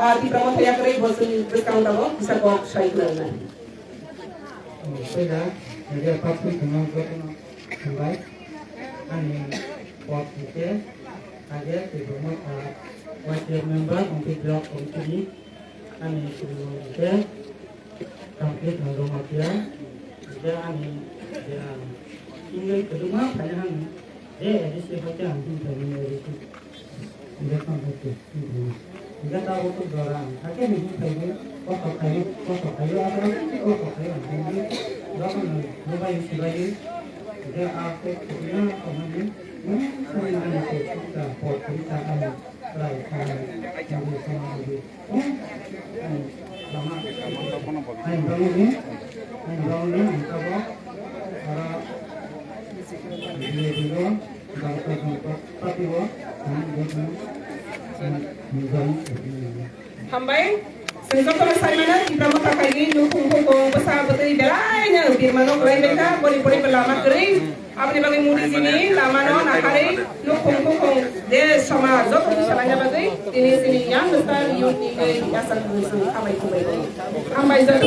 di promo saya keren bosan discount apa bisa kok saya keluar. Saya jadi public dengan baik, ani buat kita ada di rumah wakil member untuk blog komisi, ani kita complete dengan rumah dia, dia ani dia tinggal di rumah hanya dia di sini saja di dalam itu, dia sampai itu. Kita tahu tu orang, akhirnya mungkin saya kok kayu apa sih kok kayu ini, orang rumah yang sebagai dia apa punya orang ini, saya nak kita pot kita ada lain yang sama lagi, lama, saya bangun ni kita buat orang dia dulu, bangsa tapi buat, Hambay, sejak selesai mana di promo kayu nukung besar betul belainya di mana kalau mereka boleh berlama kering, apa nih bagi mudi sini lama nak hari nukung dia sama zat itu salahnya betul ini yang besar yang asal musuh hambay kubai hambay zat